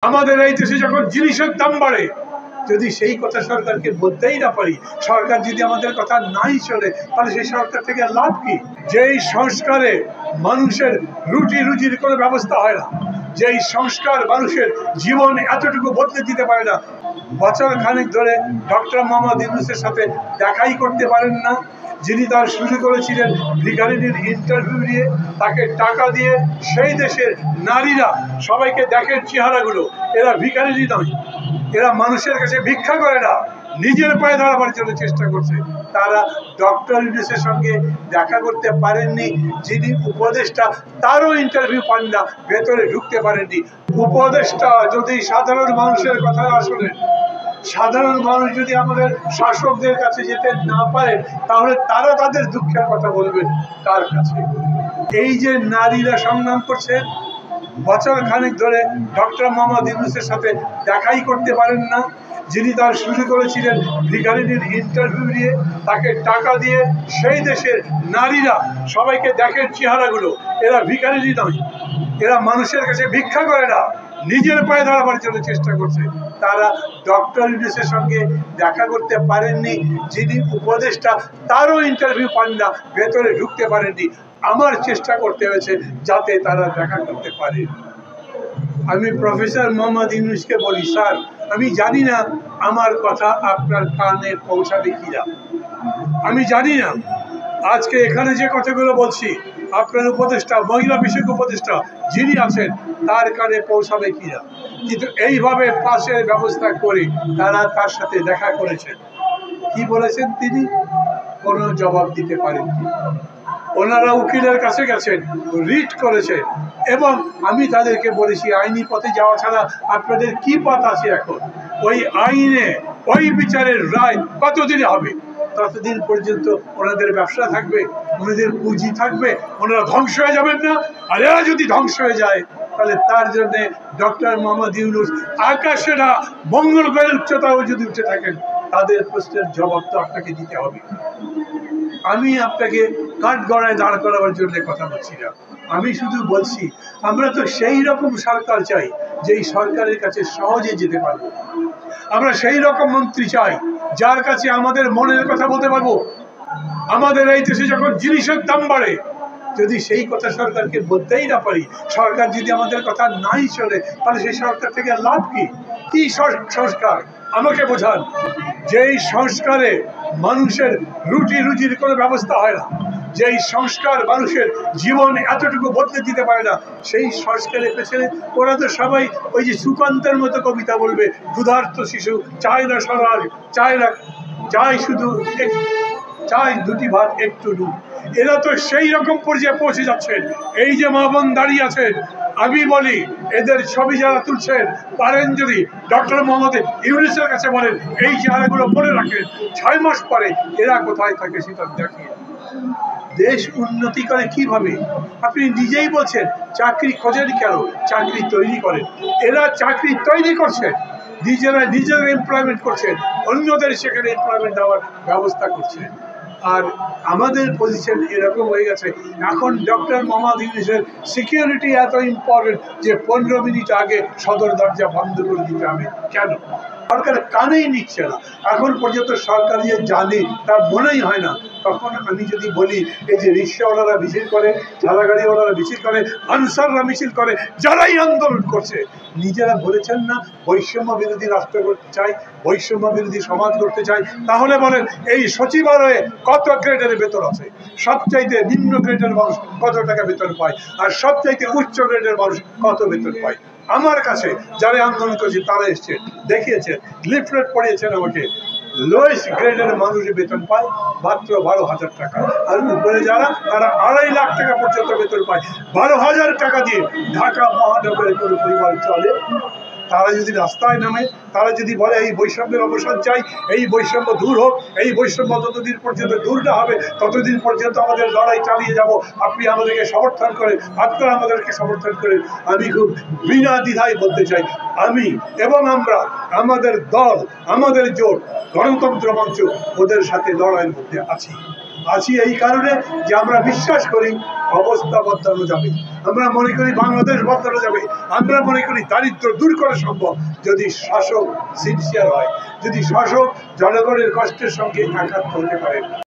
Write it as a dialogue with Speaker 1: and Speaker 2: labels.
Speaker 1: আমাদের এই দেশে যখন জিনিসের দাম বাড়ে, যদি সেই কথা সরকারকে বলতেই না পারি, সরকার যদি আমাদের কথা নাই চলে, তাহলে সেই সরকার থেকে লাভ কি? যেই সংস্কারে মানুষের রুটি রুজির কোনো ব্যবস্থা হয় না, যেই সংস্কার মানুষের জীবন এতটুকু বদলে দিতে পারে না, বছর খানেক ধরে ডক্টর মোহাম্মদ ইউনূসের সাথে দেখাই করতে পারেন না, যিনি তার শুরু করেছিলেন ভিখারিনীর ইন্টারভিউ নিয়ে, তাকে টাকা দিয়ে সেই দেশের নারীরা সবাইকে দেখেন চেহারাগুলো, এরা ভিখারিনী নয়, এরা মানুষের কাছে ভিক্ষা করে না, নিজের পায়ে দাঁড়াবার জন্য চেষ্টা করছে। তারা ডক্টর ইউনূসের সঙ্গে দেখা করতে পারেননি, যিনি উপদেষ্টা তারও ইন্টারভিউ পান না, ভেতরে ঢুকতে পারেননি। উপদেষ্টা যদি সাধারণ মানুষের কথা না শোনেন, সাধারণ মানুষ যদি আমাদের শাসকদের কাছে যেতে না পারে, তাহলে তারা তাদের দুঃখের কথা বলবেন কার কাছে? এই যে নারীরা সংগ্রাম করছে, বছর খানেক ধরে ডক্টর মোহাম্মদ ইউনূসের সাথে দেখাই করতে পারেন না, যিনি তার শুরু করেছিলেন ভিখারিনীর ইন্টারভিউ নিয়ে, তাকে টাকা দিয়ে সেই দেশের নারীরা সবাইকে দেখেন চেহারাগুলো, এরা ভিখারিনী নয়, এরা মানুষের কাছে ভিক্ষা করে না, নিজের পায়ে দাঁড়াবার জন্য চেষ্টা করছে। তারা ডক্টর ইউনূসের সঙ্গে দেখা করতে পারেননি, যিনি উপদেষ্টা তারও ইন্টারভিউ পান না, ভেতরে ঢুকতে পারেননি। আমার চেষ্টা করতে হয়েছে যাতে তারা দেখা করতে পারে। আমি প্রফেসর মোহাম্মদ ইউনূসকে বলি, স্যার, আমি জানি না আমার কথা আপনার কানে পৌঁছাবে কিনা, আমি জানি না আজকে এখানে যে কথাগুলো বলছি আপনার উপদেষ্টা, মহিলা বিষয়ক উপদেষ্টা যিনি আছেন, তার কানে পৌঁছাবে কিনা, কিন্তু এইভাবে পাশের ব্যবস্থা করে তারা তার সাথে দেখা করেছেন। কি বলেছেন তিনি? কোনো জবাব দিতে পারেননি। ওনারা উকিলের কাছে গেছেন, রিট করেছেন, এবং আমি তাদেরকে বলেছি আইনি পথে যাওয়া ছাড়া আপনাদের কি পথ আছে এখন? ওই আইনে ওই বিচারের রায় কতদিনে হবে? ততদিন পর্যন্ত ওনাদের ব্যবসা থাকবে, ওনাদের পুঁজি থাকবে, ওনারা ধ্বংস হয়ে যাবেন না? আর এরা যদি ধ্বংস হয়ে যায়, তাহলে তার জন্য ডক্টর মোহাম্মদ ইউনূস আকাশে না মঙ্গল গ্রহের উচ্চতাও যদি উঠে থাকেন, তাদের প্রশ্নের জবাব তো আপনাকে দিতে হবে। আমি আপনাকে কাঠগড়ায় দাঁড় করাবার জন্য কথা বলছি না, আমি শুধু বলছি আমরা তো সেই রকম সরকার চাই যেই সরকারের কাছে সহজে যেতে পারবো। আমরা সেই রকম মন্ত্রী চাই যার কাছে আমাদের মনের কথা বলতে পারবো। আমাদের এই দেশে যখন জিনিসের দাম বাড়ে, যদি সেই কথা সরকারকে বলতেই না পারি, সরকার যদি আমাদের কথা নাই চলে, তাহলে সেই সরকার থেকে লাভ কি? কি সংস্কার আমাকে বোঝান। যেই সংস্কারে মানুষের রুটি রুজির কোনো ব্যবস্থা হয় না, যেই সংস্কার মানুষের জীবন এতটুকু বদলে দিতে পারে না, সেই সংস্কারের পেছনে ওরা তো সবাই ওই যে সুকান্তের মতো কবিতা বলবে, ক্ষুধার্ত শিশু চায় না স্বরাজ, চায় না, চায় শুধু চাই দুটি ভাত একটু নুন। এরা তো সেই রকম পর্যায়ে পৌঁছে যাচ্ছেন। এই যে মা বোন দাঁড়িয়ে আছেন, আমি বলি এদের ছবি যারা তুলছেন, পারেন যদি ডক্টর মোহাম্মদ ইউনূসের কাছে বলেন এই চেহারাগুলো মনে রাখেন, 6 মাস পরে এরা কোথায় থাকে সেটা দেখিয়ে। দেশ উন্নতি করে কিভাবে? আপনি নিজেই বলছেন চাকরি খোঁজেন কেন, চাকরি তৈরি করেন। এরা চাকরি তৈরি করছেন, নিজেরা এমপ্লয়মেন্ট করছেন, অন্যদের সেখানে এমপ্লয়মেন্ট দেওয়ার ব্যবস্থা করছেন। আর আমাদের পজিশন এরকম হয়ে গেছে, এখন ডক্টর মোহাম্মদ ইউনূসের সিকিউরিটি এত ইম্পর্টেন্ট যে 15 মিনিট আগে সদর দরজা বন্ধ করে দিতে হবে। কেন? সরকার কানেই নিচ্ছে না। এখন পর্যন্ত সরকার যে জানে তার মনেই হয় না। তখন আমি যদি বলি এই যে রিক্সাওয়ালারা মিছিল করে, ঠেলাগাড়িওয়ালারা মিছিল করে, আনসাররা মিছিল করে, যারাই আন্দোলন করছে, নিজেরা বলেছেন না বৈষম্য বিরোধী রাষ্ট্র করতে চাই, বৈষম্য বিরোধী সমাজ করতে চাই। তাহলে বলেন এই সচিবালয়ে কত গ্রেডের বেতন আছে? সবচাইতে নিম্ন গ্রেডের মানুষ কত টাকা বেতন পায়, আর সবচাইতে উচ্চ গ্রেডের মানুষ কত বেতন পায়? আমার কাছে যারা আন্দোলন করেছে তারা এসছে, দেখিয়েছেন, লিফলেট পড়িয়েছেন আমাকে। লোয়েস্ট গ্রেডের মানুষের বেতন পায় মাত্র 12,000 টাকা, আর উপরে যারা তারা 2.5 লাখ টাকা পর্যন্ত বেতন পায়। 12,000 টাকা দিয়ে ঢাকা মহানগরে কোনো পরিবার চলে? তারা যদি রাস্তায় নামে, তারা যদি বলে এই বৈষম্যের অবসান চাই, এই বৈষম্য দূর হোক, এই বৈষম্য যতদিন পর্যন্ত দূর না হবে ততদিন পর্যন্ত আমাদের লড়াই চালিয়ে যাব, আপনি আমাদেরকে সমর্থন করেন, আপনারা আমাদেরকে সমর্থন করেন। আমি খুব বিনা দ্বিধায় বলতে চাই, আমি এবং আমরা, আমাদের দল, আমাদের জোট, গণতন্ত্র মঞ্চ ওদের সাথে লড়াইয়ের মধ্যে আছি। আছি এই কারণে যে আমরা বিশ্বাস করি অবস্থা বদলানো যাবে, আমরা মনে করি বাংলাদেশ বদলানো যাবে, আমরা মনে করি দারিদ্র দূর করা সম্ভব যদি শাসক সিনসিয়ার হয়, যদি শাসক জনগণের কষ্টের সঙ্গে একাত্ম হতে পারে।